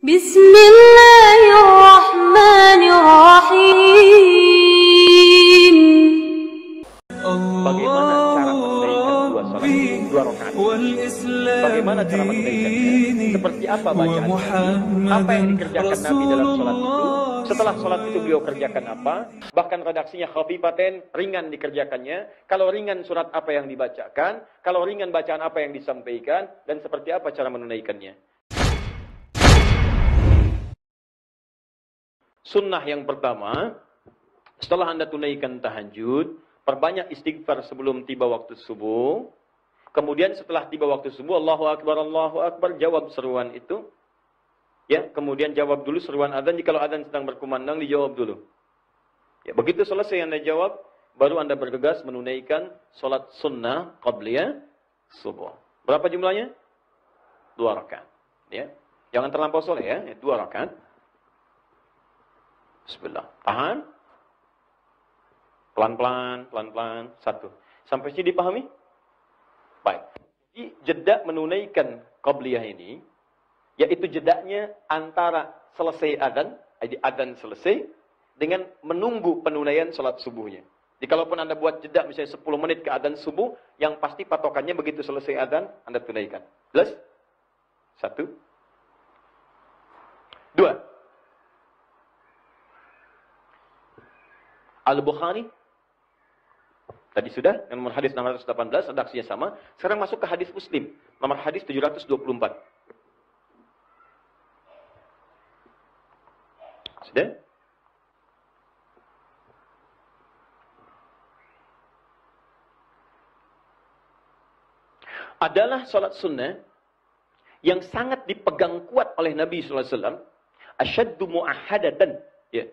Bismillahirrahmanirrahim. Bagaimana cara menunaikan dua rakaat? Bagaimana cara menunaikannya? Seperti apa bacaannya? Apa yang dikerjakan Nabi dalam sholat itu? Setelah sholat itu beliau kerjakan apa? Bahkan redaksinya khafifaten, ringan dikerjakannya. Kalau ringan surat apa yang dibacakan? Kalau ringan bacaan apa yang disampaikan? Dan seperti apa cara menunaikannya? Sunnah yang pertama, setelah Anda tunaikan tahajud, perbanyak istighfar sebelum tiba waktu subuh. Kemudian setelah tiba waktu subuh, Allahu Akbar, jawab seruan itu. Ya, kemudian jawab dulu seruan adzan. Jikalau adzan sedang berkumandang, dijawab dulu. Ya, begitu selesai Anda jawab, baru Anda bergegas menunaikan sholat sunnah qabliyah subuh. Berapa jumlahnya? 2 rakaat. Ya, jangan terlampau soleh ya, 2 rakaat. Bismillah. Tahan. Pelan-pelan, pelan-pelan. 1. Sampai sini dipahami? Baik. Jadi jeda menunaikan qabliyah ini, yaitu jedanya antara selesai adzan, jadi adzan selesai, dengan menunggu penunaian sholat subuhnya. Jadi kalaupun Anda buat jeda misalnya 10 menit ke adzan subuh, yang pasti patokannya begitu selesai adzan, Anda tunaikan. Jelas? 1. 2. Al-Bukhari tadi sudah, nomor hadis 618, redaksinya sama. Sekarang masuk ke hadis Muslim, nomor hadis 724. Sudah? Adalah sholat sunnah yang sangat dipegang kuat oleh Nabi SAW. Asyaddu mu'ahadatan. Ya.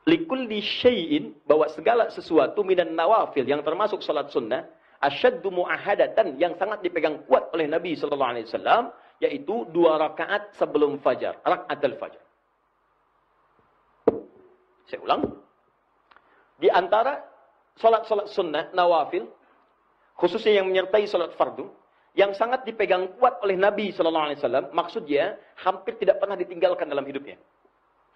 Likulli syai'in, bahwa segala sesuatu minan nawafil yang termasuk salat sunnah, asyaddu mu'ahadatan, yang sangat dipegang kuat oleh Nabi sallallahu alaihi wasallam, yaitu 2 rakaat sebelum fajar, rakaatul fajar. Saya ulang. Di antara salat-salat sunnah nawafil, khususnya yang menyertai salat fardu, yang sangat dipegang kuat oleh Nabi sallallahu alaihi wasallam, maksudnya hampir tidak pernah ditinggalkan dalam hidupnya.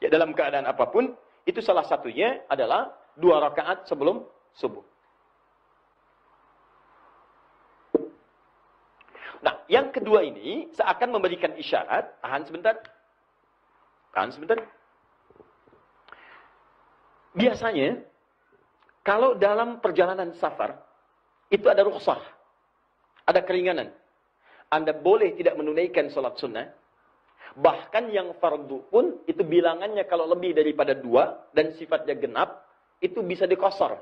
Ya, dalam keadaan apapun. Itu salah satunya adalah 2 rakaat sebelum subuh. Nah, yang kedua ini seakan memberikan isyarat. Tahan sebentar. Tahan sebentar. Biasanya, kalau dalam perjalanan safar, itu ada rukhsah. Ada keringanan. Anda boleh tidak menunaikan sholat sunnah. Bahkan yang fardu pun, itu bilangannya kalau lebih daripada 2, dan sifatnya genap, itu bisa dikosor.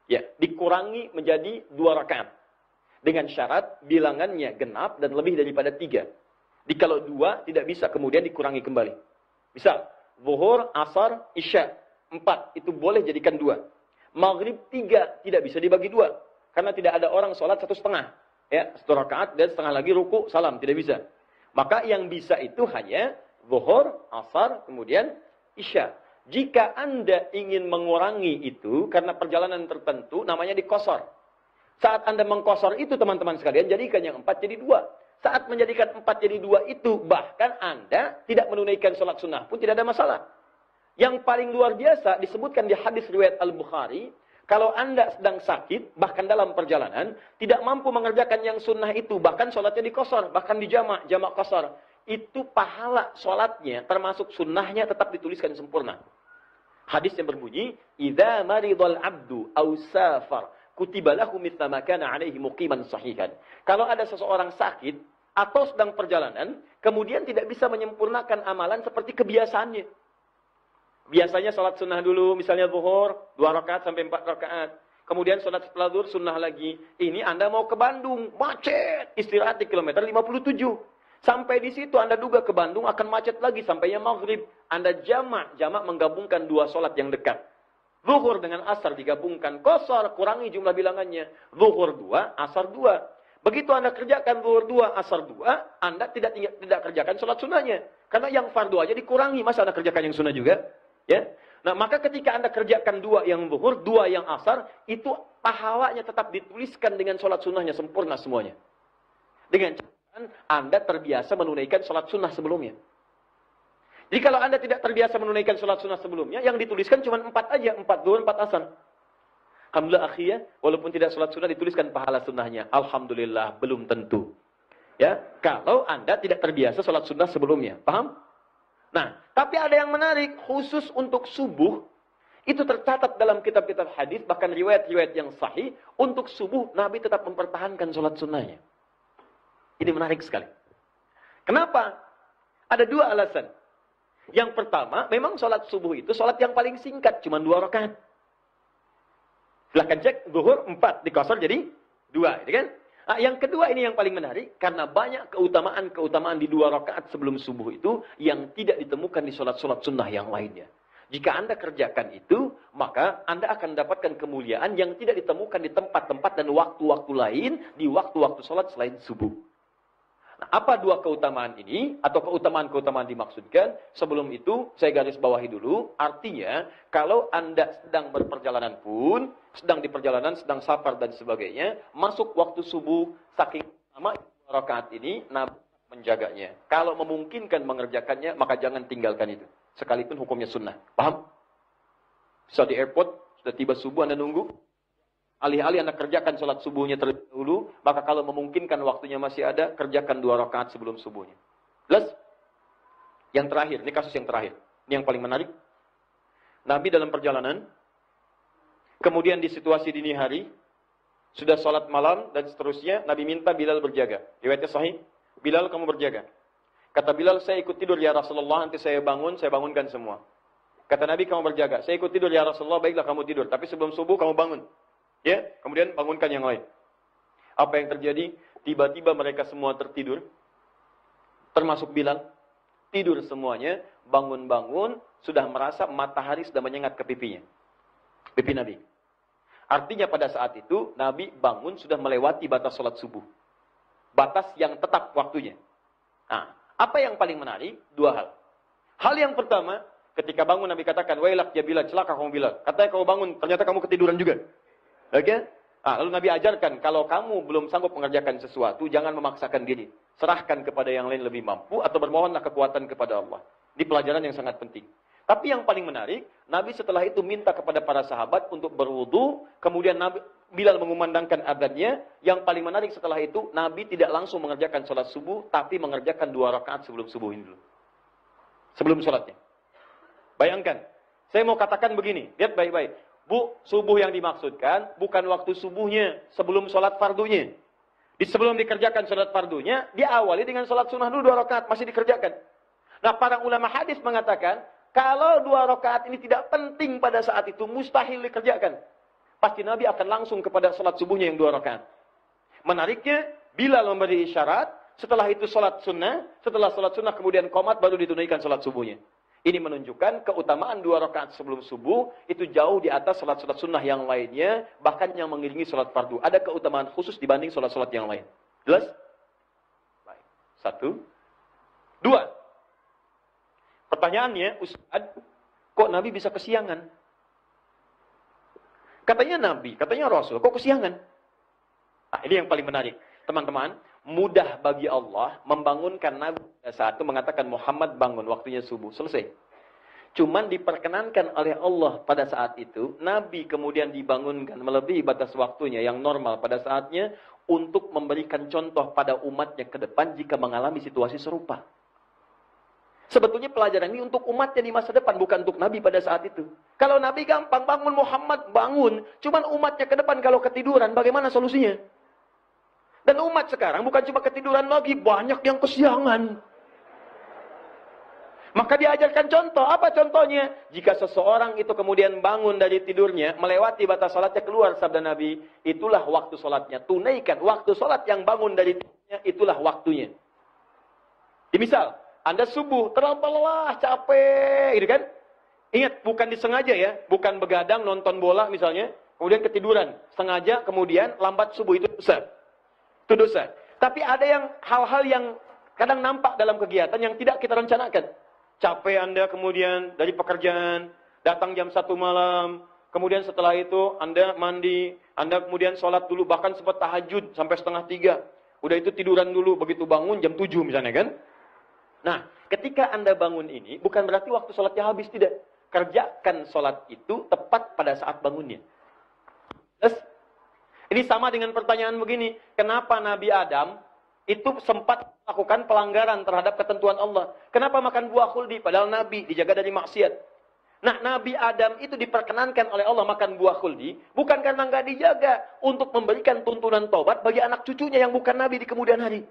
Ya, dikurangi menjadi 2 rakaat. Dengan syarat, bilangannya genap dan lebih daripada 3. Kalau 2, tidak bisa kemudian dikurangi kembali. Misal, zuhur, asar, isya, 4, itu boleh jadikan 2. Maghrib 3, tidak bisa dibagi 2. Karena tidak ada orang sholat 1,5. Ya, 1 rakaat dan setengah lagi ruku, salam, tidak bisa. Maka yang bisa itu hanya zuhur, asar, kemudian isya. Jika Anda ingin mengurangi itu karena perjalanan tertentu, namanya dikosor. Saat Anda mengkosor itu, teman-teman sekalian, jadikan yang 4 jadi 2. Saat menjadikan 4 jadi 2 itu, bahkan Anda tidak menunaikan sholat sunnah pun tidak ada masalah. Yang paling luar biasa disebutkan di hadis riwayat Al-Bukhari, kalau Anda sedang sakit, bahkan dalam perjalanan, tidak mampu mengerjakan yang sunnah itu, bahkan sholatnya dikosor, bahkan dijamak, jamak kosor, itu pahala sholatnya, termasuk sunnahnya tetap dituliskan sempurna. Hadis yang berbunyi, "Idza maridal abdu aw safar, kutiba lahu mithla ma kana alaihi muqiman sahihan." Kalau ada seseorang sakit atau sedang perjalanan, kemudian tidak bisa menyempurnakan amalan seperti kebiasaannya. Biasanya sholat sunnah dulu, misalnya zuhur, 2 rakaat sampai 4 rakaat. Kemudian sholat setelah zuhur, sunnah lagi. Ini Anda mau ke Bandung, macet. Istirahat di kilometer 57. Sampai di situ Anda duga ke Bandung akan macet lagi sampainya maghrib. Anda jamak menggabungkan 2 sholat yang dekat. Zuhur dengan asar digabungkan, kosor, kurangi jumlah bilangannya. Zuhur 2, asar 2. Begitu Anda kerjakan zuhur 2, asar 2, Anda tidak kerjakan sholat sunnahnya. Karena yang fardu aja dikurangi, masa Anda kerjakan yang sunnah juga? Ya. Nah, maka ketika Anda kerjakan 2 yang zuhur, 2 yang asar, itu pahalanya tetap dituliskan dengan sholat sunnahnya sempurna semuanya. Dengan catatan, Anda terbiasa menunaikan sholat sunnah sebelumnya. Jadi kalau Anda tidak terbiasa menunaikan sholat sunnah sebelumnya, yang dituliskan cuma 4 aja, 4 zuhur, 4 asar. Alhamdulillah akhirnya, walaupun tidak sholat sunnah dituliskan pahala sunnahnya. Alhamdulillah, belum tentu. Ya, kalau Anda tidak terbiasa sholat sunnah sebelumnya. Paham? Nah, tapi ada yang menarik, khusus untuk subuh, itu tercatat dalam kitab-kitab hadis, bahkan riwayat-riwayat yang sahih, untuk subuh Nabi tetap mempertahankan sholat sunnahnya. Ini menarik sekali. Kenapa? Ada 2 alasan. Yang pertama, memang sholat subuh itu sholat yang paling singkat, cuma 2 rakaat. Silahkan cek, zuhur 4, dikosor jadi 2. Gitu kan? Nah, yang kedua ini yang paling menarik, karena banyak keutamaan-keutamaan di 2 rakaat sebelum subuh itu, yang tidak ditemukan di sholat-sholat sunnah yang lainnya. Jika Anda kerjakan itu, maka Anda akan mendapatkan kemuliaan yang tidak ditemukan di tempat-tempat dan waktu-waktu lain, di waktu-waktu sholat selain subuh. Nah, apa 2 keutamaan ini, atau keutamaan-keutamaan dimaksudkan? Sebelum itu, saya garis bawahi dulu. Artinya, kalau Anda sedang berperjalanan pun, sedang di perjalanan, sedang safar dan sebagainya, masuk waktu subuh, saking lama 2 rakaat ini, Nabi menjaganya. Kalau memungkinkan mengerjakannya, maka jangan tinggalkan itu. Sekalipun hukumnya sunnah. Paham? Bisa di airport, sudah tiba subuh, Anda nunggu. Alih-alih Anda kerjakan sholat subuhnya terlebih dahulu, maka kalau memungkinkan waktunya masih ada, kerjakan 2 rakaat sebelum subuhnya. Plus, yang terakhir, ini kasus yang terakhir. Ini yang paling menarik. Nabi dalam perjalanan, kemudian di situasi dini hari, sudah sholat malam dan seterusnya, Nabi minta Bilal berjaga. Riwayatnya sahih, Bilal kamu berjaga. Kata Bilal, saya ikut tidur ya Rasulullah, nanti saya bangunkan semua. Kata Nabi, kamu berjaga. Saya ikut tidur ya Rasulullah, baiklah kamu tidur. Tapi sebelum subuh kamu bangun. Ya, kemudian bangunkan yang lain. Apa yang terjadi? Tiba-tiba mereka semua tertidur. Termasuk Bilal. Tidur semuanya. Bangun-bangun. Sudah merasa matahari sudah menyengat ke pipinya. Pipi Nabi. Artinya pada saat itu, Nabi bangun sudah melewati batas sholat subuh. Batas yang tetap waktunya. Nah, apa yang paling menarik? 2 hal. Hal yang pertama, ketika bangun Nabi katakan, wailak ya Bilal, celaka kamu Bilal. Katanya kamu bangun, ternyata kamu ketiduran juga. Oke? Lalu Nabi ajarkan, kalau kamu belum sanggup mengerjakan sesuatu, jangan memaksakan diri. Serahkan kepada yang lain lebih mampu, atau bermohonlah kekuatan kepada Allah. Ini pelajaran yang sangat penting. Tapi yang paling menarik, Nabi setelah itu minta kepada para sahabat untuk berwudu, kemudian Bilal mengumandangkan adzannya. Yang paling menarik setelah itu, Nabi tidak langsung mengerjakan sholat subuh, tapi mengerjakan 2 rakaat sebelum subuh ini dulu. Sebelum sholatnya. Bayangkan, saya mau katakan begini, lihat baik-baik. Bu, subuh yang dimaksudkan bukan waktu subuhnya, sebelum sholat fardunya. Sebelum dikerjakan sholat fardunya, diawali dengan sholat sunnah dulu 2 rakaat, masih dikerjakan. Nah, para ulama hadis mengatakan, kalau 2 rakaat ini tidak penting pada saat itu, mustahil dikerjakan. Pasti Nabi akan langsung kepada sholat subuhnya yang 2 rakaat. Menariknya, Bilal memberi isyarat, setelah itu sholat sunnah, setelah sholat sunnah kemudian qomat, baru ditunaikan sholat subuhnya. Ini menunjukkan keutamaan 2 rakaat sebelum subuh itu jauh di atas sholat-sholat sunnah yang lainnya, bahkan yang mengiringi sholat fardu. Ada keutamaan khusus dibanding sholat-sholat yang lain. Jelas? Baik. 1. 2. Pertanyaannya, Ustaz, kok Nabi bisa kesiangan? Katanya Nabi, katanya Rasul, kok kesiangan? Nah, ini yang paling menarik. Teman-teman, mudah bagi Allah membangunkan Nabi pada saat itu mengatakan Muhammad bangun, waktunya subuh. Selesai. Cuman diperkenankan oleh Allah pada saat itu, Nabi kemudian dibangunkan melebihi batas waktunya yang normal pada saatnya untuk memberikan contoh pada umatnya ke depan jika mengalami situasi serupa. Sebetulnya pelajaran ini untuk umatnya di masa depan, bukan untuk Nabi pada saat itu. Kalau Nabi gampang bangun, Muhammad bangun. Cuman umatnya ke depan kalau ketiduran, bagaimana solusinya? Dan umat sekarang bukan cuma ketiduran lagi, banyak yang kesiangan. Maka diajarkan contoh. Apa contohnya? Jika seseorang itu kemudian bangun dari tidurnya, melewati batas salatnya, keluar sabda Nabi, itulah waktu salatnya. Tunaikan waktu salat yang bangun dari tidurnya, itulah waktunya. Misal, Anda subuh, terlalu lelah, capek, gitu kan? Ingat, bukan disengaja ya, bukan begadang nonton bola misalnya, kemudian ketiduran, sengaja kemudian lambat subuh, itu dosa. Itu dosa. Tapi ada yang hal-hal yang kadang nampak dalam kegiatan yang tidak kita rencanakan. Capek Anda kemudian dari pekerjaan, datang jam 1 malam, kemudian setelah itu Anda mandi, Anda kemudian sholat dulu, bahkan sempat tahajud sampai 2:30. Udah itu tiduran dulu, begitu bangun jam 7 misalnya kan. Nah, ketika Anda bangun ini, bukan berarti waktu sholatnya habis, tidak. Kerjakan sholat itu tepat pada saat bangunnya. Terus, ini sama dengan pertanyaan begini, kenapa Nabi Adam itu sempat melakukan pelanggaran terhadap ketentuan Allah? Kenapa makan buah khuldi, padahal Nabi dijaga dari maksiat? Nah, Nabi Adam itu diperkenankan oleh Allah makan buah khuldi, bukan karena nggak dijaga, untuk memberikan tuntunan taubat bagi anak cucunya yang bukan Nabi di kemudian hari.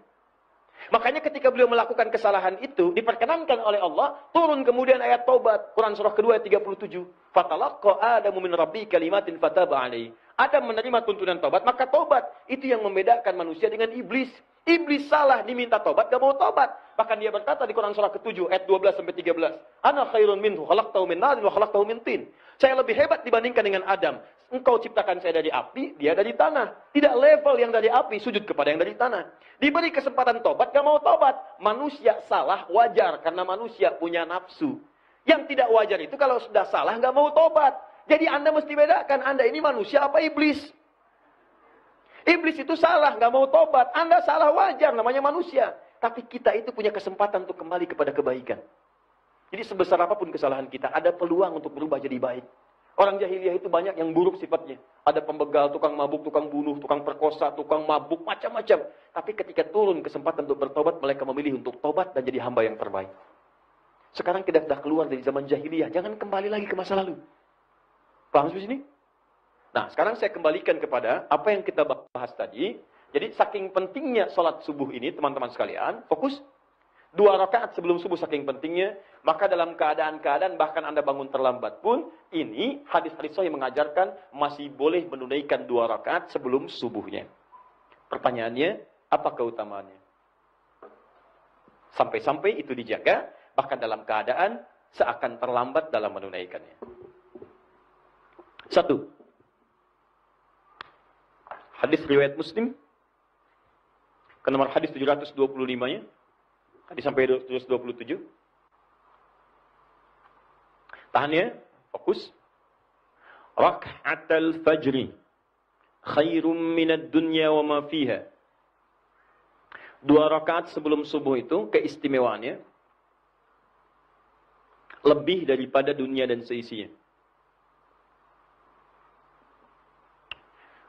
Makanya ketika beliau melakukan kesalahan itu, diperkenankan oleh Allah, turun kemudian ayat taubat. Quran surah kedua ayat 37. Fatalaqqa Adamu min rabbi kalimatin fataba alaihi. Adam menerima tuntunan taubat, maka taubat. Itu yang membedakan manusia dengan iblis. Iblis salah, diminta taubat, gak mau taubat. Bahkan dia berkata di Quran surah ke-7 ayat 12-13. Ana khairun minhu khalaqtahu min narin wa khalaqtahu min tin. Saya lebih hebat dibandingkan dengan Adam. Engkau ciptakan saya dari api, dia dari tanah. Tidak level yang dari api, sujud kepada yang dari tanah. Diberi kesempatan tobat, gak mau tobat. Manusia salah, wajar. Karena manusia punya nafsu. Yang tidak wajar itu kalau sudah salah, gak mau tobat. Jadi Anda mesti bedakan, Anda ini manusia apa iblis? Iblis itu salah, gak mau tobat. Anda salah, wajar, namanya manusia. Tapi kita itu punya kesempatan untuk kembali kepada kebaikan. Jadi sebesar apapun kesalahan kita, ada peluang untuk berubah jadi baik. Orang jahiliyah itu banyak yang buruk sifatnya. Ada pembegal, tukang mabuk, tukang bunuh, tukang perkosa, tukang mabuk, macam-macam. Tapi ketika turun kesempatan untuk bertobat, mereka memilih untuk tobat dan jadi hamba yang terbaik. Sekarang kita sudah keluar dari zaman jahiliyah, jangan kembali lagi ke masa lalu. Paham di sini? Nah, sekarang saya kembalikan kepada apa yang kita bahas tadi. Jadi saking pentingnya sholat subuh ini, teman-teman sekalian, fokus. 2 rakaat sebelum subuh saking pentingnya, maka dalam keadaan-keadaan bahkan Anda bangun terlambat pun, ini hadis-hadis sahih mengajarkan masih boleh menunaikan 2 rakaat sebelum subuhnya. Pertanyaannya, apa keutamaannya? Sampai-sampai itu dijaga, bahkan dalam keadaan seakan terlambat dalam menunaikannya. 1. Hadis riwayat Muslim, ke nomor hadis 725-nya. Tadi sampai 727. Tahan ya, fokus. Rak'atal fajri khairum minad dunya wa ma fiha. 2 rakaat sebelum subuh itu keistimewaannya lebih daripada dunia dan seisinya.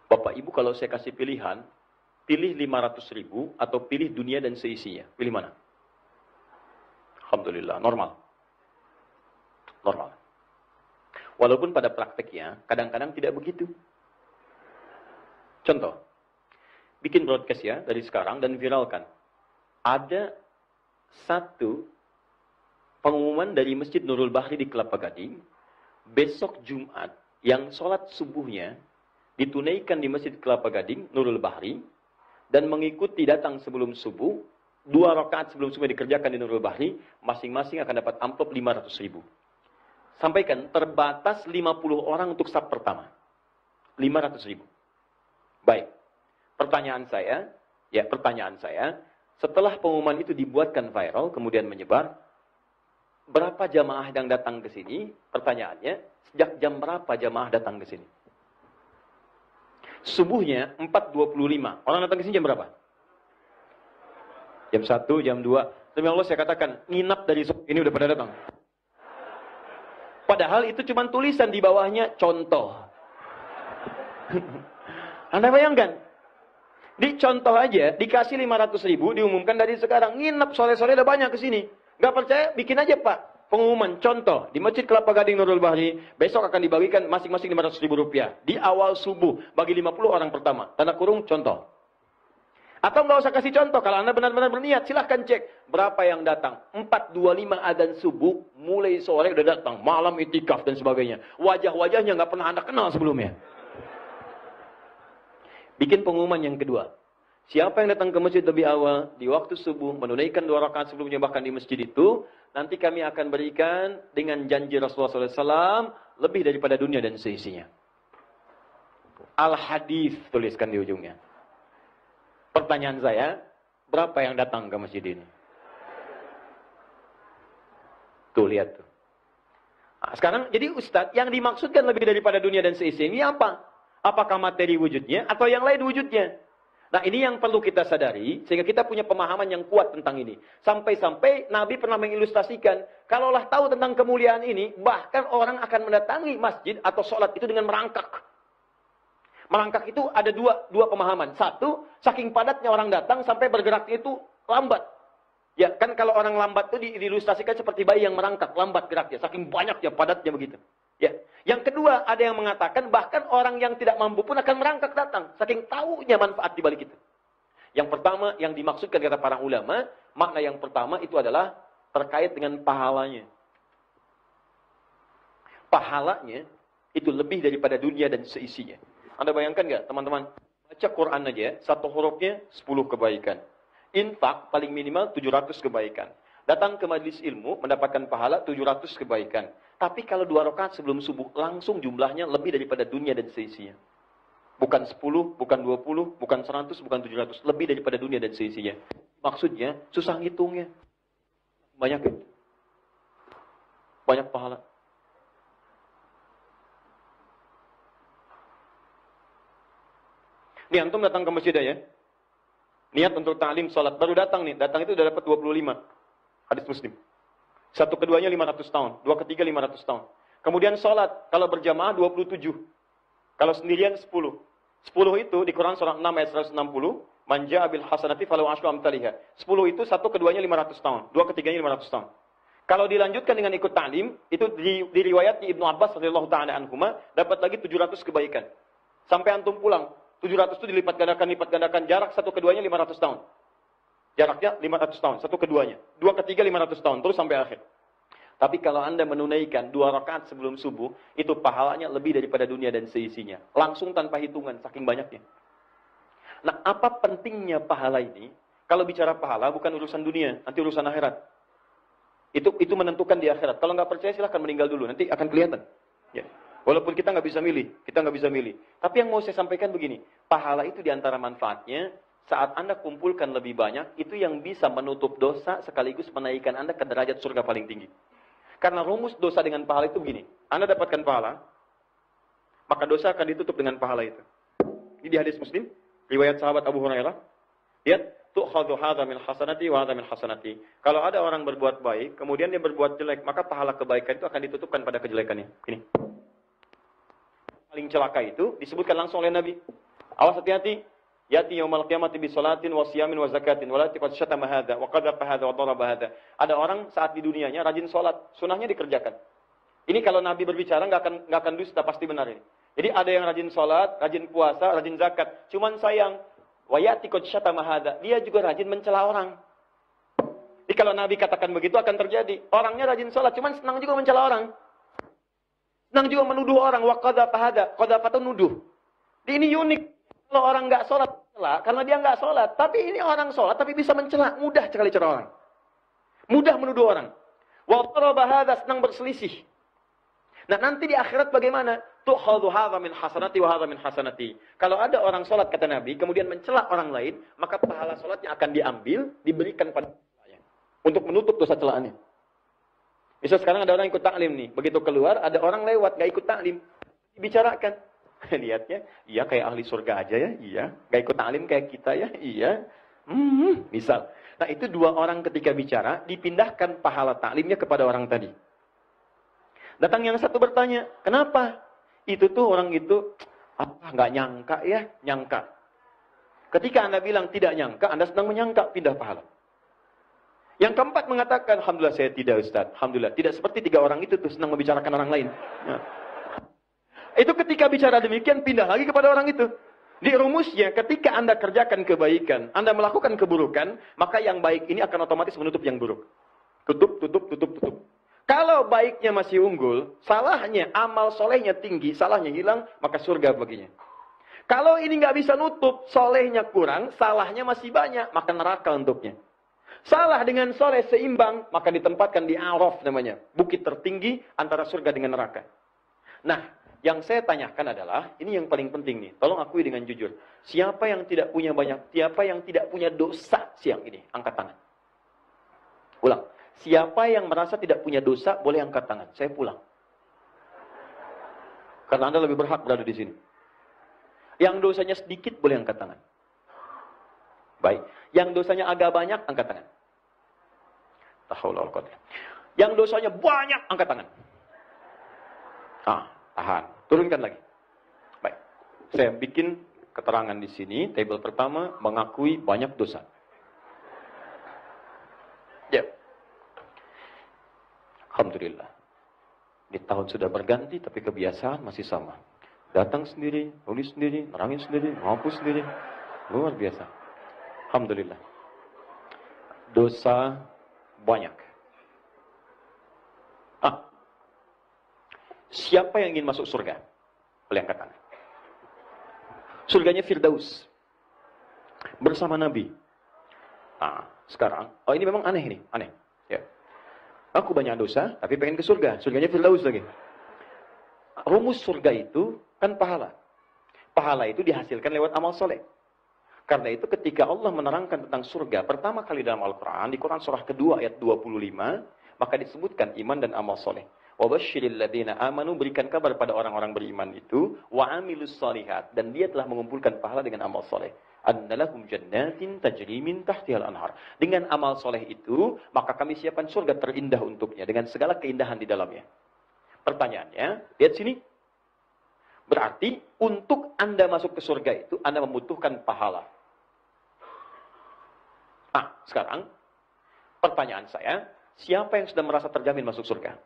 Bapak Ibu, kalau saya kasih pilihan, pilih 500.000 atau pilih dunia dan seisinya. Pilih mana? Alhamdulillah, normal. Normal. Walaupun pada prakteknya, kadang-kadang tidak begitu. Contoh, bikin broadcast ya, dari sekarang dan viralkan. Ada satu pengumuman dari Masjid Nurul Bahri di Kelapa Gading, besok Jumat, yang sholat subuhnya ditunaikan di Masjid Kelapa Gading, Nurul Bahri, dan mengikuti datang sebelum subuh, 2 rakaat sebelum subuh dikerjakan di Nurul Bahri, masing-masing akan dapat amplop 500.000. Sampaikan, terbatas 50 orang untuk sab pertama. 500.000. Baik. Pertanyaan saya, setelah pengumuman itu dibuatkan viral, kemudian menyebar, berapa jamaah yang datang ke sini? Pertanyaannya, sejak jam berapa jamaah datang ke sini? Subuhnya 4.25. Orang datang ke sini jam berapa? Jam 1, jam 2. Demi Allah saya katakan, nginap dari ini udah pada datang. Padahal itu cuma tulisan di bawahnya, contoh. Anda bayangkan? Di contoh aja, dikasih 500.000, diumumkan dari sekarang. Nginap sore-sore udah banyak ke sini. Gak percaya? Bikin aja Pak. Pengumuman, contoh. Di Masjid Kelapa Gading Nurul Bahri, besok akan dibagikan masing-masing 500.000 rupiah. Di awal subuh, bagi 50 orang pertama. Tanda kurung, contoh. Atau nggak usah kasih contoh. Kalau Anda benar-benar berniat, silahkan cek. Berapa yang datang? 4.25 adzan subuh, mulai sore udah datang. Malam itikaf dan sebagainya. Wajah-wajahnya nggak pernah Anda kenal sebelumnya. Bikin pengumuman yang kedua. Siapa yang datang ke masjid lebih awal, di waktu subuh, menunaikan 2 rakaat sebelumnya, bahkan di masjid itu, nanti kami akan berikan dengan janji Rasulullah SAW, lebih daripada dunia dan seisinya. Al-Hadis tuliskan di ujungnya. Pertanyaan saya, berapa yang datang ke masjid ini? Tuh, lihat tuh. Nah, sekarang, jadi Ustadz, yang dimaksudkan lebih daripada dunia dan seisinya ini apa? Apakah materi wujudnya, atau yang lain wujudnya? Nah, ini yang perlu kita sadari, sehingga kita punya pemahaman yang kuat tentang ini. Sampai-sampai Nabi pernah mengilustrasikan, kalaulah tahu tentang kemuliaan ini, bahkan orang akan mendatangi masjid atau sholat itu dengan merangkak. Merangkak itu ada dua pemahaman. Satu, saking padatnya orang datang sampai bergeraknya itu lambat. Ya, kan kalau orang lambat itu diilustrasikan seperti bayi yang merangkak, lambat geraknya, saking banyaknya, padatnya begitu. Ya. Yang kedua, ada yang mengatakan bahkan orang yang tidak mampu pun akan merangkak datang. Saking tahunya manfaat di balik itu. Yang pertama, yang dimaksudkan kata para ulama, makna yang pertama itu adalah terkait dengan pahalanya. Pahalanya itu lebih daripada dunia dan seisinya. Anda bayangkan nggak, teman-teman? Baca Quran aja, satu hurufnya 10 kebaikan. Infak paling minimal 700 kebaikan. Datang ke majelis ilmu, mendapatkan pahala 700 kebaikan. Tapi kalau 2 rakaat sebelum subuh, langsung jumlahnya lebih daripada dunia dan seisinya. Bukan 10, bukan 20, bukan 100, bukan 700. Lebih daripada dunia dan seisinya. Maksudnya, susah ngitungnya. Banyak ya? Banyak pahala. Nih, antum datang ke masjid ya. Niat untuk ta'lim sholat. Baru datang nih. Datang itu udah dapat 25. Hadis Muslim. Satu keduanya 500 tahun. Dua ketiga 500 tahun. Kemudian sholat. Kalau berjamaah 27. Kalau sendirian 10. 10 itu di Quran surah 6 ayat 160. Manja abil hasanati falau ashru amtaliha. 10 itu satu keduanya 500 tahun. Dua ketiganya 500 tahun. Kalau dilanjutkan dengan ikut ta'lim. Itu di riwayatnya Ibnu Abbas radhiyallahu ta'ala anhuma. Dapat lagi 700 kebaikan. Sampai antum pulang. 700 itu dilipat gandakan. Jarak satu keduanya 500 tahun. Jaraknya 500 tahun, satu keduanya. Dua ketiga 500 tahun, terus sampai akhir. Tapi kalau Anda menunaikan 2 rakaat sebelum subuh, itu pahalanya lebih daripada dunia dan seisinya. Langsung tanpa hitungan, saking banyaknya. Nah, apa pentingnya pahala ini? Kalau bicara pahala, bukan urusan dunia, nanti urusan akhirat. Itu menentukan di akhirat. Kalau nggak percaya, silahkan meninggal dulu, nanti akan kelihatan. Ya. Walaupun kita nggak bisa milih. Tapi yang mau saya sampaikan begini, pahala itu diantara manfaatnya, saat Anda kumpulkan lebih banyak, itu yang bisa menutup dosa sekaligus menaikkan Anda ke derajat surga paling tinggi. Karena rumus dosa dengan pahala itu begini. Anda dapatkan pahala, maka dosa akan ditutup dengan pahala itu. Ini di hadis Muslim, riwayat sahabat Abu Hurairah. Lihat, tu'khadhu hadza min hasanati wa hadza min hasanati. Kalau ada orang berbuat baik, kemudian dia berbuat jelek, maka pahala kebaikan itu akan ditutupkan pada kejelekannya. Ini. Paling celaka itu disebutkan langsung oleh Nabi. Awas hati-hati. Yati yaumal qiyamati bi salatin wa siyamin wa zakatin wa la taqad syatama hadza wa qadhafa hadza wa daraba hadza. Ada orang saat di dunianya rajin salat, sunahnya dikerjakan. Ini kalau Nabi berbicara enggak akan dusta, pasti benar ini. Jadi ada yang rajin salat, rajin puasa, rajin zakat. Cuman sayang, wa yati qad syatama hadza. Dia juga rajin mencela orang. Jadi kalau Nabi katakan begitu akan terjadi. Orangnya rajin salat, cuman senang juga mencela orang. Senang juga menuduh orang, wa qadhafa hadza. Qadhafa itu nuduh. Ini unik. Kalau orang nggak sholat, karena dia nggak sholat. Tapi ini orang sholat, tapi bisa mencela. Mudah sekali cara orang. Mudah menuduh orang. Wa daraba hadza, senang berselisih. Nah, nanti di akhirat bagaimana? Tu'khadhu hadza min hasanati wa hadza min hasanati. Kalau ada orang sholat, kata Nabi, kemudian mencela orang lain, maka pahala sholatnya akan diambil, diberikan pada orang untuk menutup dosa celaannya. Misal sekarang ada orang ikut taklim nih. Begitu keluar, ada orang lewat, nggak ikut taklim. Dibicarakan. Lihatnya, iya kayak ahli surga aja ya, iya. Gak ikut ta'lim kayak kita ya, iya. Misal. Nah, itu 2 orang ketika bicara, dipindahkan pahala ta'limnya kepada orang tadi. Datang yang satu bertanya, kenapa? Itu tuh orang itu, nggak nyangka ya, nyangka. Ketika Anda bilang tidak nyangka, Anda sedang menyangka, pindah pahala. Yang keempat mengatakan, alhamdulillah saya tidak Ustaz, alhamdulillah. Tidak seperti 3 orang itu tuh senang membicarakan orang lain. Nah. Itu ketika bicara demikian, pindah lagi kepada orang itu. Di rumusnya, ketika Anda kerjakan kebaikan, Anda melakukan keburukan, maka yang baik ini akan otomatis menutup yang buruk. Tutup. Kalau baiknya masih unggul, salahnya, amal solehnya tinggi, salahnya hilang, maka surga baginya. Kalau ini nggak bisa nutup, solehnya kurang, salahnya masih banyak, maka neraka untuknya. Salah dengan soleh seimbang, maka ditempatkan di Araf namanya. Bukit tertinggi antara surga dengan neraka. Nah, yang saya tanyakan adalah, ini yang paling penting nih, tolong akui dengan jujur. Siapa yang tidak punya banyak, siapa yang tidak punya dosa siang ini? Angkat tangan. Ulang. Siapa yang merasa tidak punya dosa, boleh angkat tangan. Saya pulang. Karena Anda lebih berhak berada di sini. Yang dosanya sedikit, boleh angkat tangan. Baik. Yang dosanya agak banyak, angkat tangan. Yang dosanya banyak, angkat tangan. Tahan. Turunkan lagi. Baik. Saya bikin keterangan di sini. Tabel pertama, mengakui banyak dosa. Ya. Alhamdulillah. Di tahun sudah berganti, tapi kebiasaan masih sama. Datang sendiri, tulis sendiri, nerangin sendiri, menghapus sendiri. Luar biasa. Alhamdulillah. Dosa banyak. Siapa yang ingin masuk surga? Boleh angkat tangan. Surganya Firdaus. Bersama Nabi. Sekarang, ini memang aneh ini, aneh. Ya. Aku banyak dosa, tapi pengen ke surga. Surganya Firdaus lagi. Rumus surga itu kan pahala. Pahala itu dihasilkan lewat amal soleh. Karena itu ketika Allah menerangkan tentang surga, pertama kali dalam Al-Quran, di Quran surah kedua ayat 25, maka disebutkan iman dan amal soleh. Wabashiril ladzina amanu, berikan kabar pada orang-orang beriman itu, wa amilus shalihat, dan dia telah mengumpulkan pahala dengan amal soleh. Annalahum jannatin tajri min tahtihal anhar. Dengan amal soleh itu, maka kami siapkan surga terindah untuknya dengan segala keindahan di dalamnya. Pertanyaannya, lihat sini. Berarti untuk Anda masuk ke surga itu, Anda membutuhkan pahala. Sekarang pertanyaan saya, siapa yang sudah merasa terjamin masuk surga?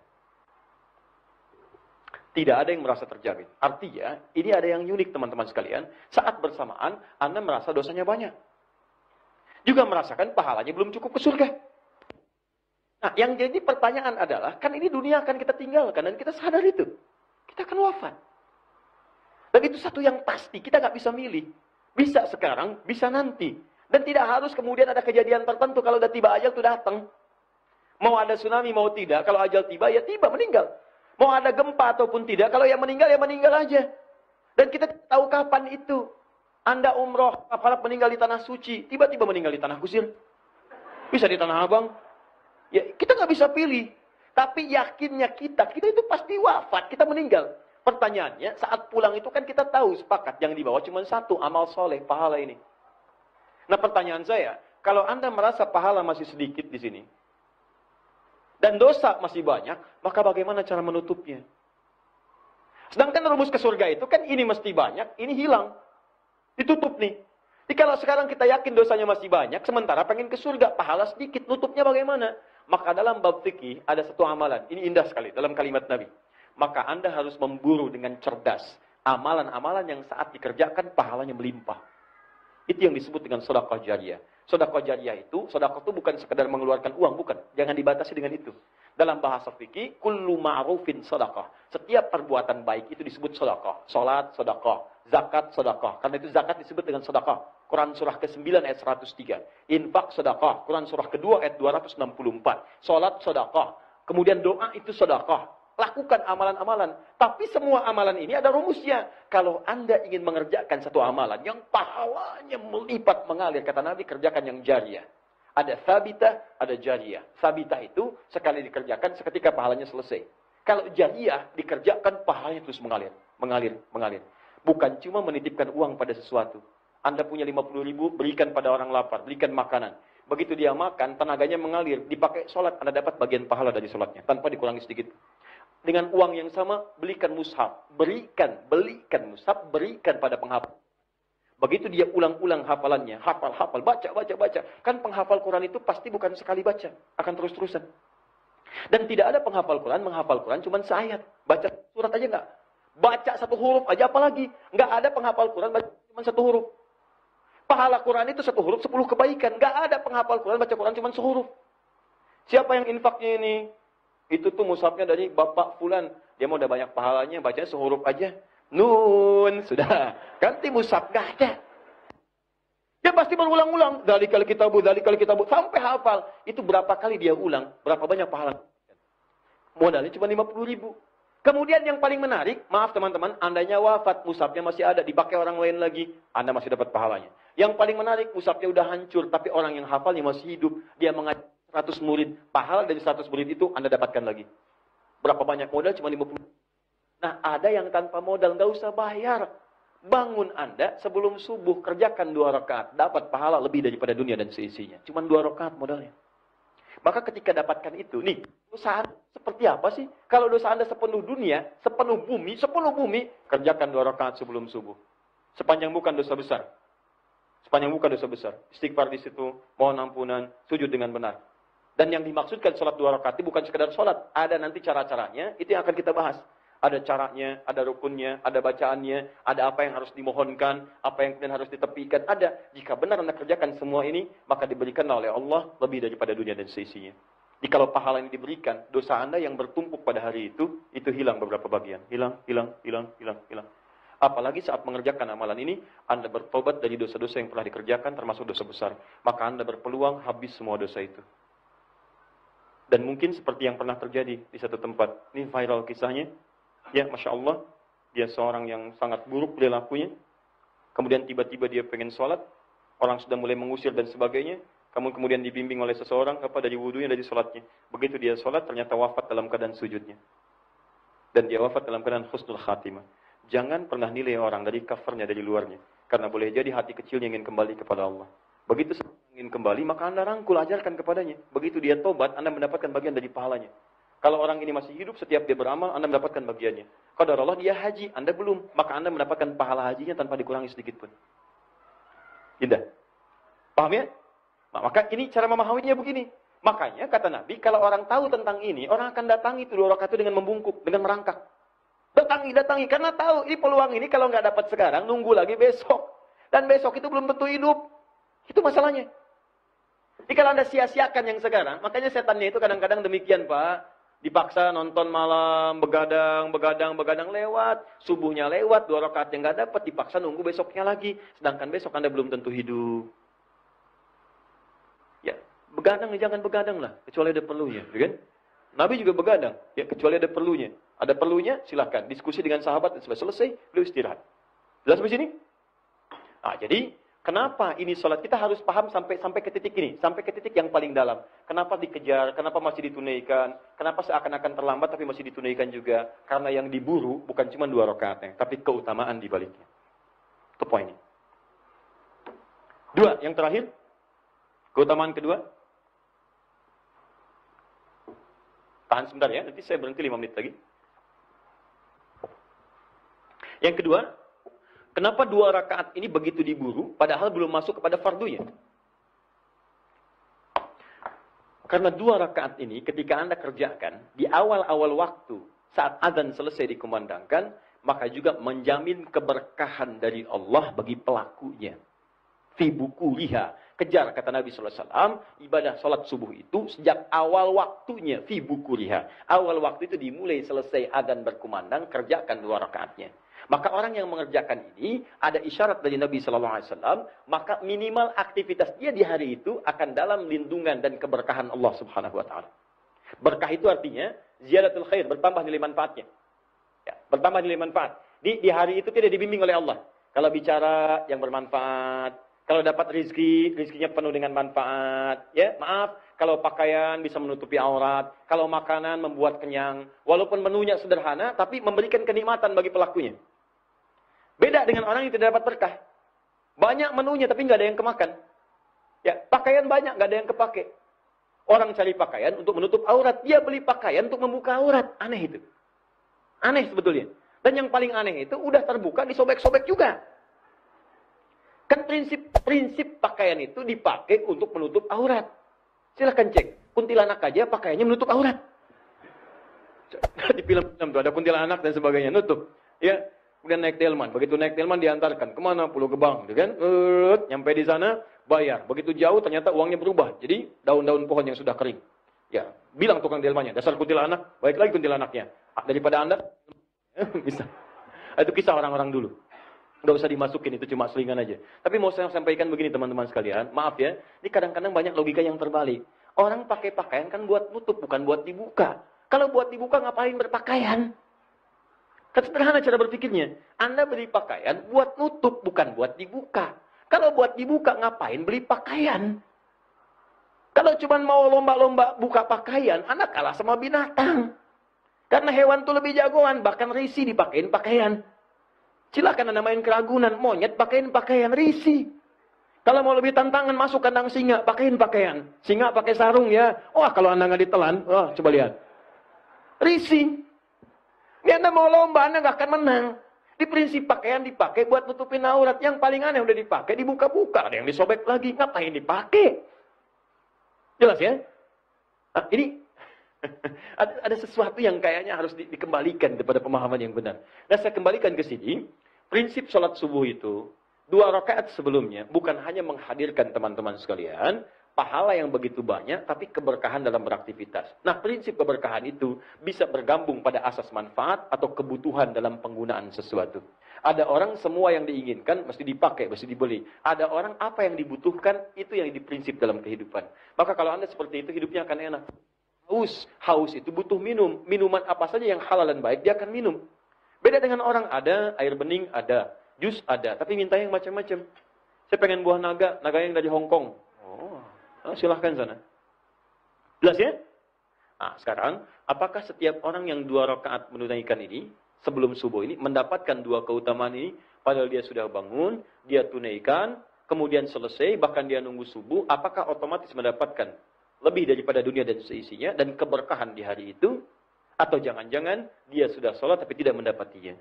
Tidak ada yang merasa terjamin. Artinya, ini ada yang unik teman-teman sekalian. Saat bersamaan, Anda merasa dosanya banyak. Juga merasakan pahalanya belum cukup ke surga. Nah, yang jadi pertanyaan adalah, kan ini dunia akan kita tinggalkan, dan kita sadar itu. Kita akan wafat. Dan itu satu yang pasti, kita nggak bisa milih. Bisa sekarang, bisa nanti. Dan tidak harus kemudian ada kejadian tertentu, kalau udah tiba ajal itu datang. Mau ada tsunami, mau tidak, kalau ajal tiba, ya tiba, meninggal. Mau ada gempa ataupun tidak, kalau yang meninggal, ya meninggal aja. Dan kita tahu kapan itu. Anda umroh, aparat meninggal di tanah suci, tiba-tiba meninggal di tanah kusir. Bisa di tanah abang. Ya, kita nggak bisa pilih. Tapi yakinnya kita itu pasti wafat, kita meninggal. Pertanyaannya, saat pulang itu kan kita tahu sepakat, yang dibawa cuma satu, amal soleh, pahala ini. Nah pertanyaan saya, kalau Anda merasa pahala masih sedikit di sini, dan dosa masih banyak, maka bagaimana cara menutupnya? Sedangkan rumus ke surga itu kan ini mesti banyak, ini hilang. Ditutup nih. Jadi kalau sekarang kita yakin dosanya masih banyak, sementara pengen ke surga, pahala sedikit, nutupnya bagaimana? Maka dalam bab fikih ada satu amalan, ini indah sekali dalam kalimat Nabi. Maka Anda harus memburu dengan cerdas amalan-amalan yang saat dikerjakan pahalanya melimpah. Itu yang disebut dengan sedekah jariyah. Sedekah jariyah itu, sedekah itu bukan sekedar mengeluarkan uang, bukan. Jangan dibatasi dengan itu. Dalam bahasa fikih, kullu ma'rufin sedekah. Setiap perbuatan baik itu disebut sedekah. Salat sedekah, zakat sedekah. Karena itu zakat disebut dengan sedekah. Quran surah ke-9 ayat 103. Infak sedekah. Quran surah ke-2 ayat 264. Salat sedekah. Kemudian doa itu sedekah. Lakukan amalan-amalan. Tapi semua amalan ini ada rumusnya. Kalau Anda ingin mengerjakan satu amalan yang pahalanya melipat mengalir, kata Nabi, kerjakan yang jariyah. Ada sabitah, ada jariyah. Sabitah itu sekali dikerjakan seketika pahalanya selesai. Kalau jariyah dikerjakan pahalanya terus mengalir. Mengalir, mengalir. Bukan cuma menitipkan uang pada sesuatu. Anda punya 50.000, berikan pada orang lapar, berikan makanan. Begitu dia makan, tenaganya mengalir. Dipakai sholat, Anda dapat bagian pahala dari sholatnya. Tanpa dikurangi sedikit. Dengan uang yang sama, belikan mushaf. Belikan mushaf, berikan pada penghafal. Begitu dia ulang-ulang hafalannya. Hafal, baca. Kan penghafal Quran itu pasti bukan sekali baca. Akan terus-terusan. Dan tidak ada penghafal Quran, menghafal Quran cuma seayat. Baca surat aja enggak. Baca satu huruf aja apalagi. Enggak ada penghafal Quran, baca cuma satu huruf. Pahala Quran itu satu huruf, 10 kebaikan. Enggak ada penghafal Quran, baca Quran cuma sehuruf. Siapa yang infaknya ini? Itu tuh mushafnya dari Bapak Fulan. Dia mau udah banyak pahalanya, bacanya sehuruf aja. Nun, sudah. Ganti mushaf, gak ada. Dia pasti berulang-ulang. Dalikal kitabu, sampai hafal. Itu berapa kali dia ulang, berapa banyak pahala. Modalnya cuma 50.000. Kemudian yang paling menarik, maaf teman-teman, andainya wafat, mushafnya masih ada, dipakai orang lain lagi, Anda masih dapat pahalanya. Yang paling menarik, mushafnya udah hancur, tapi orang yang hafalnya masih hidup. Dia mengajar 100 murid, pahala dari 100 murid itu Anda dapatkan lagi. Berapa banyak modal? Cuma 50. Nah, ada yang tanpa modal, nggak usah bayar. Bangun Anda sebelum subuh, kerjakan 2 rakaat. Dapat pahala lebih daripada dunia dan seisinya. Cuman 2 rakaat modalnya. Maka ketika dapatkan itu, nih, dosa Anda seperti apa sih? Kalau dosa Anda sepenuh dunia, sepenuh bumi, kerjakan 2 rakaat sebelum subuh. Sepanjang bukan dosa besar. Sepanjang bukan dosa besar. Istighfar di situ, mohon ampunan, sujud dengan benar. Dan yang dimaksudkan sholat 2 rakaat itu bukan sekedar sholat. Ada nanti cara-caranya, itu yang akan kita bahas. Ada caranya, ada rukunnya, ada bacaannya, ada apa yang harus dimohonkan, apa yang kemudian harus ditepikan. Ada. Jika benar Anda kerjakan semua ini, maka diberikan oleh Allah lebih daripada dunia dan seisinya. Jadi kalau pahala ini diberikan, dosa Anda yang bertumpuk pada hari itu hilang beberapa bagian. Hilang. Apalagi saat mengerjakan amalan ini, Anda bertobat dari dosa-dosa yang pernah dikerjakan, termasuk dosa besar. Maka Anda berpeluang habis semua dosa itu. Dan mungkin seperti yang pernah terjadi di satu tempat. Ini viral kisahnya. Ya, Masya Allah, dia seorang yang sangat buruk perilakunya. Kemudian tiba-tiba dia pengen sholat. Orang sudah mulai mengusir dan sebagainya. Kemudian dibimbing oleh seseorang, dari wudunya, dari sholatnya. Begitu dia sholat, ternyata wafat dalam keadaan sujudnya. Dan dia wafat dalam keadaan husnul khatimah. Jangan pernah nilai orang dari covernya, dari luarnya. Karena boleh jadi hati kecilnya ingin kembali kepada Allah. Begitu ingin kembali, maka Anda rangkul, ajarkan kepadanya. Begitu dia tobat, Anda mendapatkan bagian dari pahalanya. Kalau orang ini masih hidup, setiap dia beramal, Anda mendapatkan bagiannya. Qadar Allah, dia haji, Anda belum. Maka Anda mendapatkan pahala hajinya tanpa dikurangi sedikit pun. Indah. Paham ya? Nah, maka ini cara memahaminya begini. Makanya, kata Nabi, kalau orang tahu tentang ini, orang akan datangi itu 2 rakaat itu dengan membungkuk, dengan merangkak. Datangi. Karena tahu, ini peluang ini kalau nggak dapat sekarang, nunggu lagi besok. Dan besok itu belum tentu hidup. Itu masalahnya. Jadi kalau Anda sia-siakan yang sekarang, makanya setannya itu kadang-kadang demikian, Pak. Dipaksa nonton malam, begadang lewat, subuhnya lewat, 2 rakaat yang nggak dapat, dipaksa nunggu besoknya lagi. Sedangkan besok Anda belum tentu hidup. Ya, begadang jangan begadang lah, kecuali ada perlunya, kan? Nabi juga begadang, ya kecuali ada perlunya. Ada perlunya, silahkan diskusi dengan sahabat dan selesai, beliau istirahat. Jelas sampai sini? Nah, jadi kenapa ini sholat? Kita harus paham sampai ke titik ini. Sampai ke titik yang paling dalam. Kenapa dikejar? Kenapa masih ditunaikan? Kenapa seakan-akan terlambat tapi masih ditunaikan juga? Karena yang diburu bukan cuma 2 rakaatnya, tapi keutamaan di baliknya. Itu poinnya. 2, yang terakhir. Keutamaan kedua. Tahan sebentar ya, nanti saya berhenti 5 menit lagi. Yang kedua, kenapa 2 rakaat ini begitu diburu, padahal belum masuk kepada fardunya? Karena 2 rakaat ini ketika Anda kerjakan, di awal-awal waktu, saat azan selesai dikumandangkan, maka juga menjamin keberkahan dari Allah bagi pelakunya. Fi bukuliha. Kejar, kata Nabi SAW, ibadah sholat subuh itu sejak awal waktunya. Fi bukuliha. Awal waktu itu dimulai selesai azan berkumandang, kerjakan 2 rakaatnya. Maka orang yang mengerjakan ini, ada isyarat dari Nabi SAW, maka minimal aktivitas dia di hari itu akan dalam lindungan dan keberkahan Allah Subhanahu Wa Taala. Berkah itu artinya, ziyadatul khair, bertambah nilai manfaatnya. Ya, bertambah nilai manfaat. Di hari itu tidak dibimbing oleh Allah. Kalau bicara yang bermanfaat, kalau dapat rizkinya penuh dengan manfaat. Ya, maaf, kalau pakaian bisa menutupi aurat, kalau makanan membuat kenyang, walaupun menunya sederhana, tapi memberikan kenikmatan bagi pelakunya. Beda dengan orang yang tidak dapat berkah. Banyak menunya tapi nggak ada yang kemakan. Ya, pakaian banyak nggak ada yang kepake. Orang cari pakaian untuk menutup aurat, dia beli pakaian untuk membuka aurat. Aneh itu. Aneh sebetulnya. Dan yang paling aneh itu udah terbuka disobek-sobek juga. Kan prinsip pakaian itu dipakai untuk menutup aurat. Silahkan cek. Kuntilanak aja pakaiannya menutup aurat. Di film-film itu ada kuntilanak dan sebagainya nutup. Ya. Kemudian naik delman. Begitu naik delman diantarkan. Kemana? Pulau Gebang. Gitu kan? Nyampe di sana, bayar. Begitu jauh ternyata uangnya berubah. Jadi daun-daun pohon yang sudah kering. Ya, bilang tukang delmannya. Dasar kuntilanak. Baik lagi kuntilanaknya. Daripada Anda, bisa. Itu kisah orang-orang dulu. Nggak usah dimasukin, itu cuma selingan aja. Tapi mau saya sampaikan begini teman-teman sekalian. Maaf ya, ini kadang-kadang banyak logika yang terbalik. Orang pakai pakaian kan buat nutup, bukan buat dibuka. Kalau buat dibuka ngapain berpakaian? Kan sederhana cara berpikirnya. Anda beli pakaian buat nutup, bukan buat dibuka. Kalau buat dibuka, ngapain beli pakaian? Kalau cuma mau lomba-lomba buka pakaian, Anda kalah sama binatang. Karena hewan itu lebih jagoan, bahkan risi dipakein pakaian. Silakan Anda main keragunan. Monyet pakaiin pakaian risih. Kalau mau lebih tantangan, masuk kandang singa, pakaiin pakaian. Singa pakai sarung ya. Wah, kalau Anda nggak ditelan, wah, coba lihat. Risih. Ini Anda mau lomba, Anda nggak akan menang. Di prinsip pakaian dipakai buat nutupin aurat. Yang paling aneh udah dipakai, dibuka-buka. Ada yang disobek lagi. Ngapain dipakai? Jelas ya? Nah, ini ada sesuatu yang kayaknya harus dikembalikan kepada pemahaman yang benar. Nah, saya kembalikan ke sini. Prinsip sholat subuh itu, 2 rakaat sebelumnya, bukan hanya menghadirkan teman-teman sekalian, pahala yang begitu banyak, tapi keberkahan dalam beraktivitas. Nah, prinsip keberkahan itu bisa bergabung pada asas manfaat atau kebutuhan dalam penggunaan sesuatu. Ada orang semua yang diinginkan mesti dipakai, mesti dibeli. Ada orang apa yang dibutuhkan, itu yang diprinsip dalam kehidupan. Maka kalau Anda seperti itu, hidupnya akan enak. Haus itu butuh minum. Minuman apa saja yang halal dan baik, dia akan minum. Beda dengan orang, ada air bening, ada jus, ada. Tapi minta yang macam-macam. Saya pengen buah naga yang dari Hong Kong. Oh, silahkan sana. Jelas ya? Nah, sekarang, apakah setiap orang yang 2 rakaat menunaikan ini, sebelum subuh ini, mendapatkan 2 keutamaan ini, padahal dia sudah bangun, dia tunaikan, kemudian selesai, bahkan dia nunggu subuh, apakah otomatis mendapatkan lebih daripada dunia dan seisinya, dan keberkahan di hari itu, atau jangan-jangan dia sudah sholat tapi tidak mendapatinya.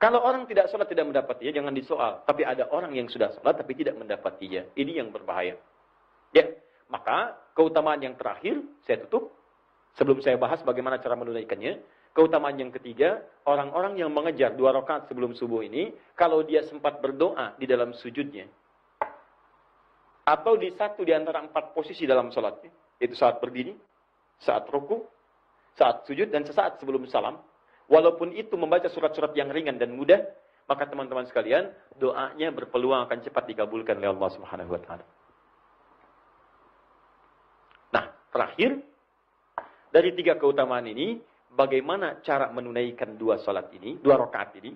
Kalau orang tidak sholat tidak mendapatinya, jangan disoal. Tapi ada orang yang sudah sholat tapi tidak mendapatinya. Ini yang berbahaya. Ya, maka keutamaan yang terakhir, saya tutup, sebelum saya bahas bagaimana cara menunaikannya. Keutamaan yang ketiga, orang-orang yang mengejar 2 rakaat sebelum subuh ini, kalau dia sempat berdoa di dalam sujudnya, atau di satu di antara 4 posisi dalam sholatnya, yaitu saat berdiri, saat ruku, saat sujud, dan sesaat sebelum salam. Walaupun itu membaca surat-surat yang ringan dan mudah, maka teman-teman sekalian, doanya berpeluang akan cepat dikabulkan oleh Allah Subhanahu wa Ta'ala. Nah, terakhir, dari 3 keutamaan ini, bagaimana cara menunaikan 2 salat ini, 2 rakaat ini?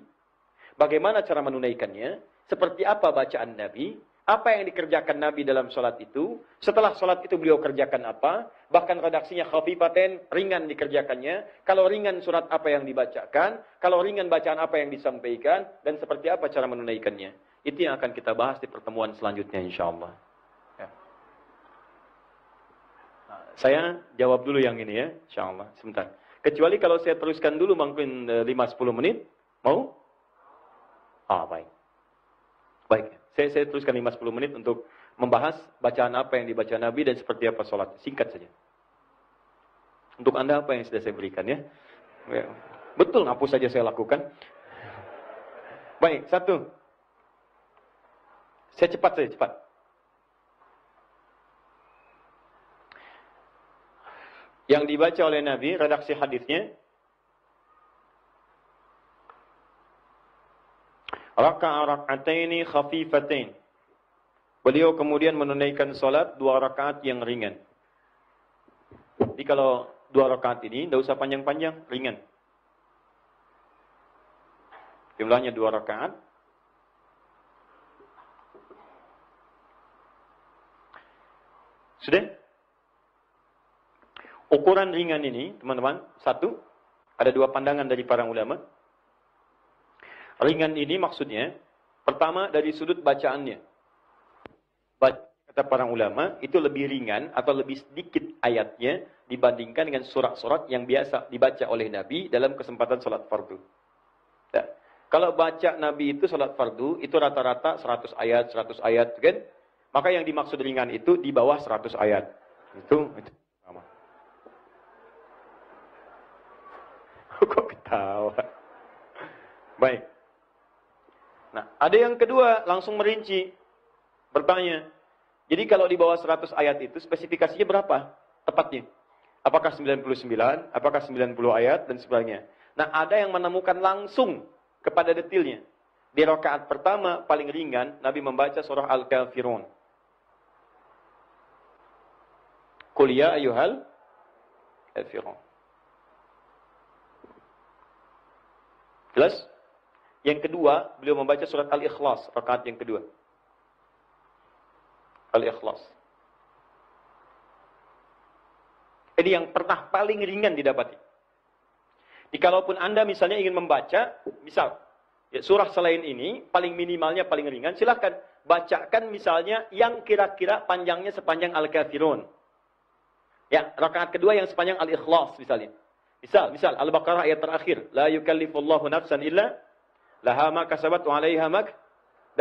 Bagaimana cara menunaikannya? Seperti apa bacaan Nabi? Apa yang dikerjakan Nabi dalam sholat itu? Setelah sholat itu beliau kerjakan apa? Bahkan redaksinya khafifaten, ringan dikerjakannya. Kalau ringan surat apa yang dibacakan? Kalau ringan bacaan apa yang disampaikan? Dan seperti apa cara menunaikannya? Itu yang akan kita bahas di pertemuan selanjutnya insyaAllah. Ya. Nah, saya jawab dulu yang ini ya, insyaAllah. Sebentar. Kecuali kalau saya teruskan dulu mungkin 5-10 menit. Mau? Baik. Baik. Saya teruskan 5-10 menit untuk membahas bacaan apa yang dibaca Nabi dan seperti apa sholat. Singkat saja. Untuk Anda apa yang sudah saya berikan ya. Betul, hapus saja saya lakukan. Baik, 1. Saya cepat. Yang dibaca oleh Nabi, redaksi hadisnya, raka'ataini khafifatain. Beliau kemudian menunaikan salat 2 rakaat yang ringan. Jadi kalau 2 rakaat ini tidak usah panjang-panjang, ringan. Jumlahnya 2 rakaat. Sudah? Ukuran ringan ini, teman-teman, 1, ada 2 pandangan dari para ulama. Ringan ini maksudnya, pertama dari sudut bacaannya. Kata para ulama, itu lebih ringan atau lebih sedikit ayatnya dibandingkan dengan surat-surat yang biasa dibaca oleh Nabi dalam kesempatan salat fardu. Ya. Kalau baca Nabi itu salat fardu, itu rata-rata 100 ayat, kan? Maka yang dimaksud ringan itu di bawah 100 ayat. Itu sama. Kok ketawa? Baik. Nah, ada yang kedua, langsung merinci. Bertanya, jadi kalau di bawah 100 ayat itu, spesifikasinya berapa tepatnya? Apakah 99, apakah 90 ayat, dan sebagainya. Nah, ada yang menemukan langsung kepada detailnya. Di rakaat pertama, paling ringan, Nabi membaca surah Al-Kafirun. Qul ya ayyuhal kafirun. Jelas? Yang kedua, beliau membaca surat Al-Ikhlas, rakaat yang kedua. Al-Ikhlas. Ini yang pernah paling ringan didapati. Jadi kalaupun Anda misalnya ingin membaca, misal, Ya, surah selain ini, paling minimalnya paling ringan, silahkan bacakan misalnya yang kira-kira panjangnya sepanjang Al-Kafirun. Ya, rakaat kedua yang sepanjang Al-Ikhlas misalnya. Misal Al-Baqarah ayat terakhir, la yukallifullahu nafsan illa laha ma kasabat wa 'alaiha mak,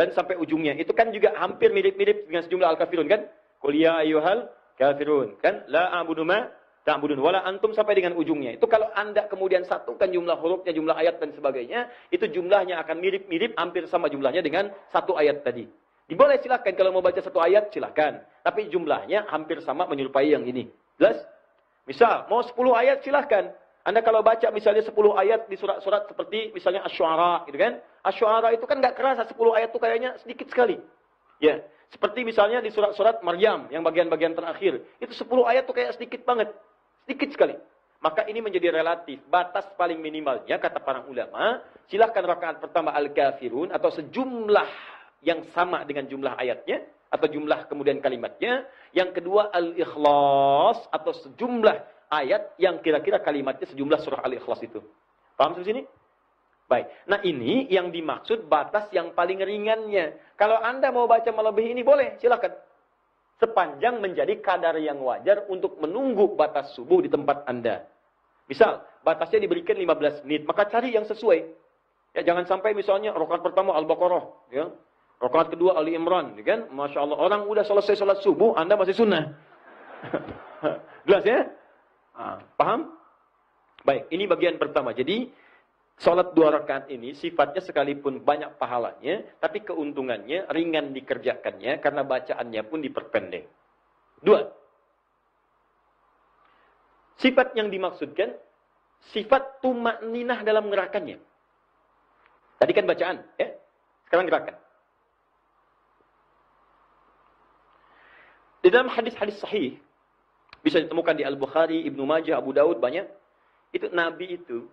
dan sampai ujungnya. Itu kan juga hampir mirip-mirip dengan sejumlah Al-Kafirun kan? Qul ya ayyuhal kafirun, kan? La a'budu ma ta'budun wala antum sampai dengan ujungnya. Itu kalau Anda kemudian satukan jumlah hurufnya, jumlah ayat dan sebagainya, itu jumlahnya akan mirip-mirip hampir sama jumlahnya dengan satu ayat tadi. Diboleh silahkan kalau mau baca satu ayat silahkan, tapi jumlahnya hampir sama menyerupai yang ini. Jelas? Misal mau 10 ayat silahkan. Anda kalau baca misalnya 10 ayat di surat-surat seperti misalnya Asy-Syu'ara gitu kan. Asy-Syu'ara itu kan enggak kerasa 10 ayat itu kayaknya sedikit sekali. Ya, seperti misalnya di surat-surat Maryam yang bagian-bagian terakhir, itu 10 ayat tuh kayak sedikit banget. Sedikit sekali. Maka ini menjadi relatif. Batas paling minimalnya, kata para ulama, silahkan rakaat pertama Al-Kafirun, atau sejumlah yang sama dengan jumlah ayatnya, atau jumlah kemudian kalimatnya. Yang kedua Al-Ikhlas, atau sejumlah ayat yang kira-kira kalimatnya sejumlah surah Al-Ikhlas itu. Paham sampai sini? Baik. Nah ini yang dimaksud batas yang paling ringannya. Kalau Anda mau baca melebihi ini boleh, silahkan. Sepanjang menjadi kadar yang wajar untuk menunggu batas subuh di tempat Anda. Misal, batasnya diberikan 15 menit, maka cari yang sesuai. Ya, jangan sampai misalnya rakaat pertama Al-Baqarah, ya. Rakaat kedua Ali Imran, ya kan? Masya Allah, orang udah selesai sholat subuh, Anda masih sunnah. Jelas ya? Paham? Baik, ini bagian pertama. Jadi, sholat 2 rakaat ini sifatnya sekalipun banyak pahalanya, tapi keuntungannya ringan dikerjakannya karena bacaannya pun diperpendek. 2. Sifat yang dimaksudkan, sifat tuma'ninah dalam gerakannya. Tadi kan bacaan, ya? Sekarang gerakan. Di dalam hadis-hadis sahih, bisa ditemukan di Al-Bukhari, Ibnu Majah, Abu Daud, banyak. Itu Nabi itu,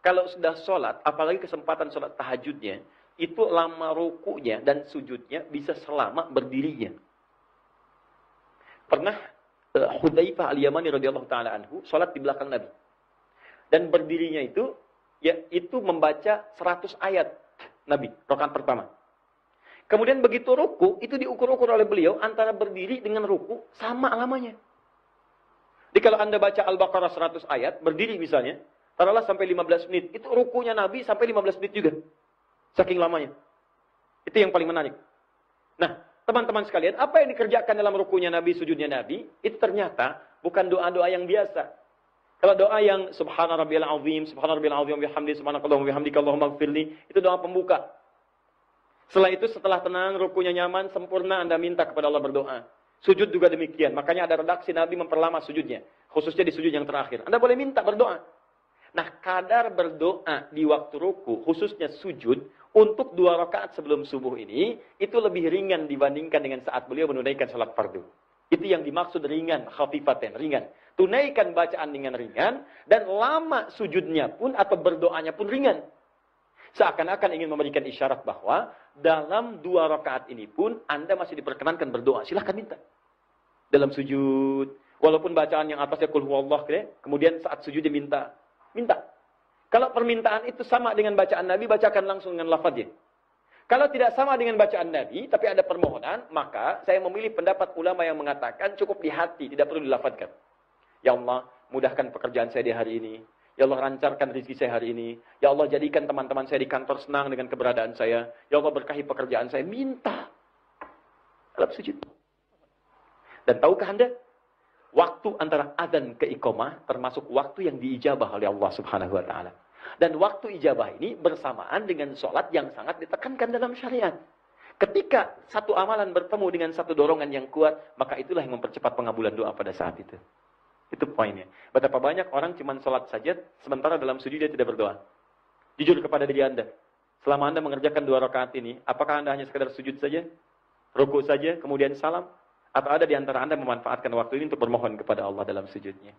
kalau sudah sholat, apalagi kesempatan sholat tahajudnya, itu lama rukunya dan sujudnya bisa selama berdirinya. Pernah Hudzaifah Al-Yamani radhiyallahu taala anhu sholat di belakang Nabi. Dan berdirinya itu, ya itu membaca 100 ayat Nabi, rakaat pertama. Kemudian begitu ruku, itu diukur-ukur oleh beliau, antara berdiri dengan ruku, sama lamanya. Jadi kalau Anda baca Al-Baqarah 100 ayat, berdiri misalnya, taruhlah sampai 15 menit. Itu rukunya Nabi sampai 15 menit juga. Saking lamanya. Itu yang paling menarik. Nah, teman-teman sekalian, apa yang dikerjakan dalam rukunya Nabi, sujudnya Nabi, itu ternyata bukan doa-doa yang biasa. Kalau doa yang Subhana Rabbiyal Azim, Subhana Rabbiyal Azim, bihamdi, Subhanakallahumma bihamdika, Allahumma gfirli, itu doa pembuka. Setelah itu, setelah tenang, rukunya nyaman, sempurna, Anda minta kepada Allah berdoa. Sujud juga demikian. Makanya ada redaksi Nabi memperlama sujudnya. Khususnya di sujud yang terakhir. Anda boleh minta berdoa. Nah, kadar berdoa di waktu ruku, khususnya sujud, untuk 2 rakaat sebelum subuh ini, itu lebih ringan dibandingkan dengan saat beliau menunaikan salat fardu. Itu yang dimaksud ringan, khafifaten, ringan. Tunaikan bacaan dengan ringan, dan lama sujudnya pun, atau berdoanya pun ringan. Seakan-akan ingin memberikan isyarat bahwa, dalam 2 rakaat ini pun, Anda masih diperkenankan berdoa. Silahkan minta. Dalam sujud, walaupun bacaan yang atasnya Qul huwallah, kemudian saat sujud dia minta. Kalau permintaan itu sama dengan bacaan Nabi, bacakan langsung dengan lafadznya. Kalau tidak sama dengan bacaan Nabi, tapi ada permohonan, maka saya memilih pendapat ulama yang mengatakan cukup di hati, tidak perlu dilafadzkan. Ya Allah, mudahkan pekerjaan saya di hari ini. Ya Allah, lancarkan rezeki saya hari ini. Ya Allah, jadikan teman-teman saya di kantor senang dengan keberadaan saya. Ya Allah, berkahi pekerjaan saya. Minta. Dalam sujud. Dan tahukah Anda? Waktu antara adzan ke iqamah termasuk waktu yang diijabah oleh Allah Subhanahu wa taala. Dan waktu ijabah ini bersamaan dengan sholat yang sangat ditekankan dalam syariat. Ketika satu amalan bertemu dengan satu dorongan yang kuat, maka itulah yang mempercepat pengabulan doa pada saat itu. Itu poinnya. Betapa banyak orang cuma sholat saja, sementara dalam sujud dia tidak berdoa. Jujur kepada diri Anda. Selama Anda mengerjakan 2 rakaat ini, apakah Anda hanya sekedar sujud saja? Ruku saja, kemudian salam? Atau ada di antara Anda memanfaatkan waktu ini untuk bermohon kepada Allah dalam sujudnya?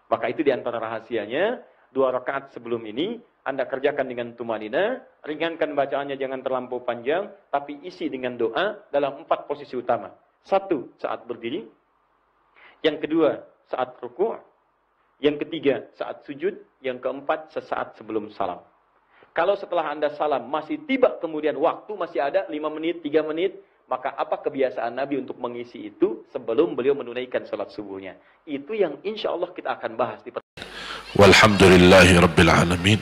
Maka itu di antara rahasianya, 2 rakaat sebelum ini, Anda kerjakan dengan tumanina, ringankan bacaannya jangan terlampau panjang, tapi isi dengan doa dalam 4 posisi utama. 1, saat berdiri. Yang kedua, saat ruku'. Yang ketiga, saat sujud. Yang keempat, sesaat sebelum salam. Kalau setelah Anda salam masih tiba kemudian waktu masih ada 5 menit, 3 menit, maka apa kebiasaan Nabi untuk mengisi itu sebelum beliau menunaikan salat subuhnya? Itu yang insya Allah kita akan bahas di pertemuan. Walhamdulillahi Rabbil Alamin.